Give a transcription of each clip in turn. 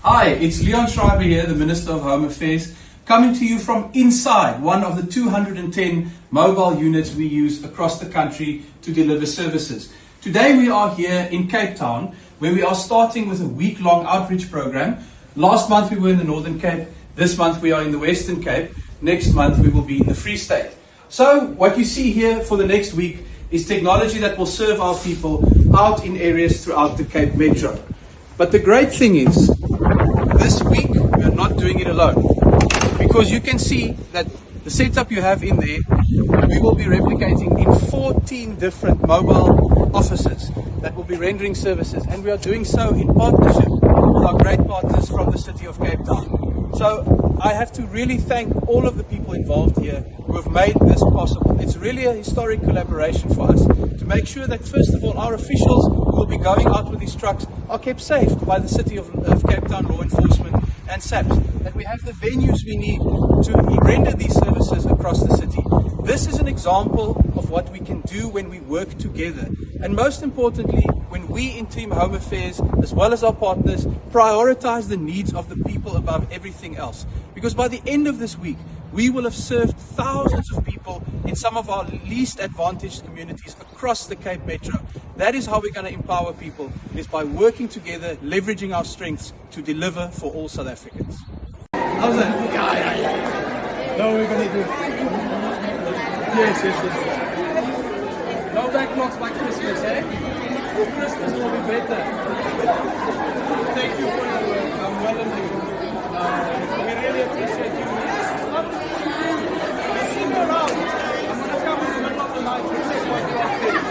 Hi, it's Leon Schreiber here, the Minister of Home Affairs, coming to you from inside one of the 210 mobile units we use across the country to deliver services. Today we are here in Cape Town, where we are starting with a week-long outreach program. Last month we were in the Northern Cape, this month we are in the Western Cape, next month we will be in the Free State. So what you see here for the next week is technology that will serve our people out in areas throughout the Cape Metro. But the great thing is, this week we are not doing it alone, because you can see that the setup you have in there, we will be replicating in 14 different mobile offices that will be rendering services, and we are doing so in partnership with our great partners from the city of Cape Town. So I have to really thank all of the people involved here who have made this possible. It's really a historic collaboration for us to make sure that, first of all, our officials who will be going out with these trucks are kept safe by the City of Cape Town Law Enforcement and SAPS, that we have the venues we need to render these services across the city. This is an example of what we can do when we work together, and most importantly, when we in Team Home Affairs, as well as our partners, prioritize the needs of the people above everything else. Because by the end of this week, we will have served thousands of people in some of our least advantaged communities across the Cape Metro. That is how we're going to empower people, is by working together, leveraging our strengths to deliver for all South Africans. How's that? Yeah. No, we're going to do it. Yes. No backlogs by Christmas, eh? Christmas will be better. Thank you for your work. I'm well and good. We really appreciate you. I see you around. I'm going to come in the middle of the night to check what you are doing.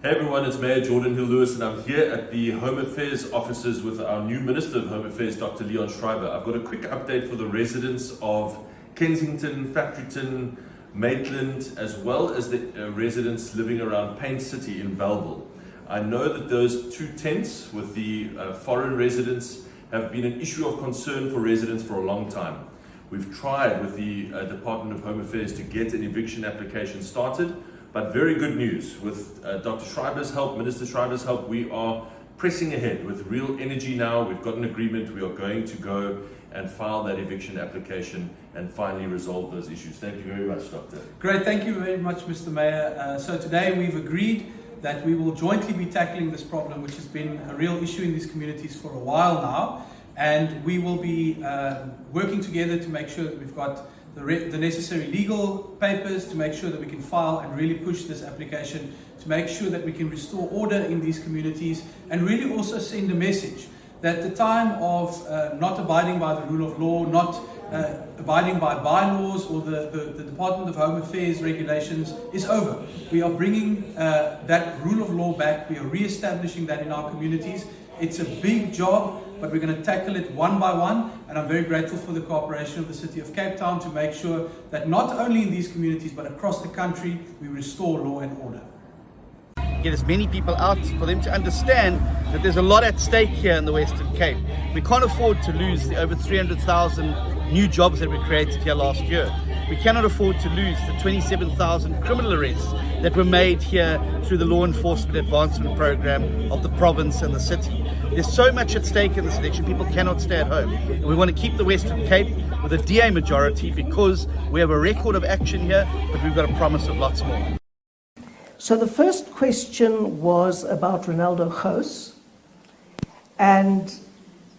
Hey everyone, it's Mayor Jordan Hill-Lewis, and I'm here at the Home Affairs offices with our new Minister of Home Affairs, Dr. Leon Schreiber. I've got a quick update for the residents of Kensington, Factoryton, Maitland, as well as the residents living around Paint City in Bellville. I know that those two tents with the foreign residents have been an issue of concern for residents for a long time. We've tried with the Department of Home Affairs to get an eviction application started. But very good news, with Dr. Schreiber's help, Minister Schreiber's help, we are pressing ahead with real energy now. We've got an agreement. We are going to go and file that eviction application and finally resolve those issues. Thank you very much, Doctor. Great, thank you very much, Mr. Mayor. So today we've agreed that we will jointly be tackling this problem, which has been a real issue in these communities for a while now. And we will be working together to make sure that we've got the necessary legal papers to make sure that we can file and really push this application to make sure that we can restore order in these communities, and really also send a message that the time of not abiding by the rule of law, not abiding by bylaws or the Department of Home Affairs regulations is over. We are bringing that rule of law back. We are re-establishing that in our communities. It's a big job, but we're going to tackle it one by one, and I'm very grateful for the cooperation of the City of Cape Town to make sure that not only in these communities but across the country we restore law and order. Get as many people out for them to understand that there's a lot at stake here in the Western Cape. We can't afford to lose the over 300,000 new jobs that we created here last year. We cannot afford to lose the 27,000 criminal arrests that were made here through the law enforcement advancement program of the province and the city. There's so much at stake in this election. People cannot stay at home. And we want to keep the Western Cape with a DA majority because we have a record of action here, but we've got a promise of lots more. So the first question was about Ronaldo Gous, and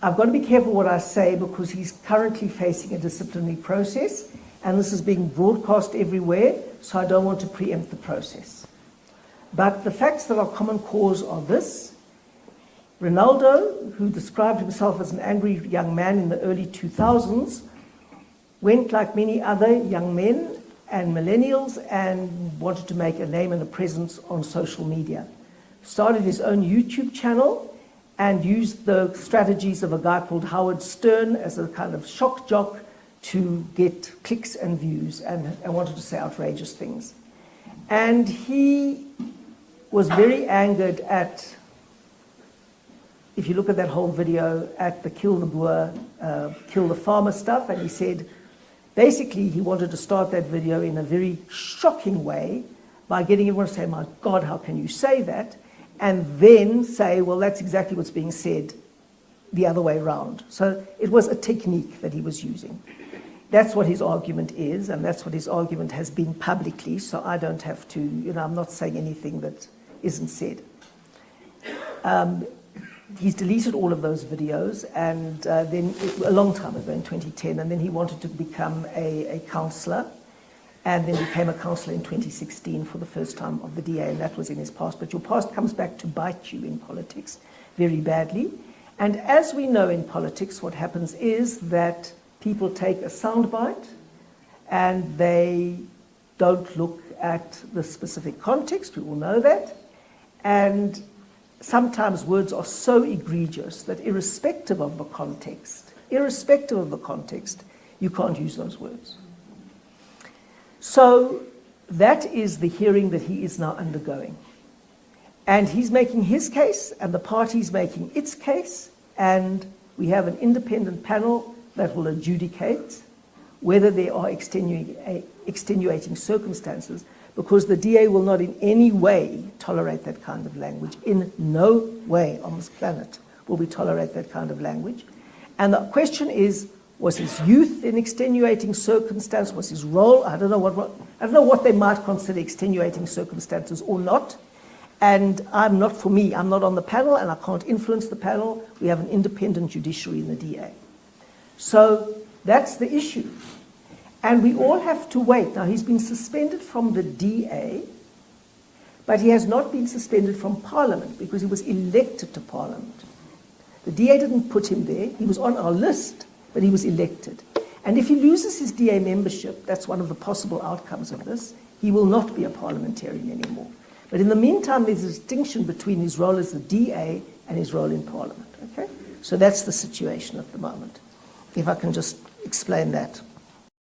I've got to be careful what I say because he's currently facing a disciplinary process, and this is being broadcast everywhere, so I don't want to preempt the process. But the facts that are common cause are this. Ronaldo, who described himself as an angry young man in the early 2000s, went like many other young men and millennials and wanted to make a name and a presence on social media. Started his own YouTube channel and used the strategies of a guy called Howard Stern as a kind of shock jock to get clicks and views and wanted to say outrageous things. And he was very angered at, if you look at that whole video, at the kill the Boer, kill the farmer stuff, and he said, basically he wanted to start that video in a very shocking way by getting everyone to say, my God, how can you say that? And then say, well, that's exactly what's being said the other way around. So it was a technique that he was using. That's what his argument is, and that's what his argument has been publicly, so I don't have to, I'm not saying anything that isn't said. He's deleted all of those videos, and then a long time ago in 2010, and then he wanted to become a councillor, and then became a councillor in 2016 for the first time of the DA, and that was in his past. But your past comes back to bite you in politics very badly. And as we know in politics, what happens is that people take a soundbite and they don't look at the specific context. We all know that. And sometimes words are so egregious that irrespective of the context, you can't use those words. So that is the hearing that he is now undergoing. And he's making his case, and the party's making its case, and we have an independent panel that will adjudicate whether there are extenuating circumstances, because the DA will not in any way tolerate that kind of language. In no way on this planet will we tolerate that kind of language. And the question is, was his youth in extenuating circumstance? Was his role? I don't know what they might consider extenuating circumstances or not. And I'm not on the panel, and I can't influence the panel. We have an independent judiciary in the DA. So that's the issue. And we all have to wait. Now, he's been suspended from the DA, but he has not been suspended from Parliament because he was elected to Parliament. The DA didn't put him there. He was on our list, but he was elected. And if he loses his DA membership, that's one of the possible outcomes of this, he will not be a parliamentarian anymore. But in the meantime, there's a distinction between his role as the DA and his role in Parliament. Okay? So that's the situation at the moment, if I can just explain that.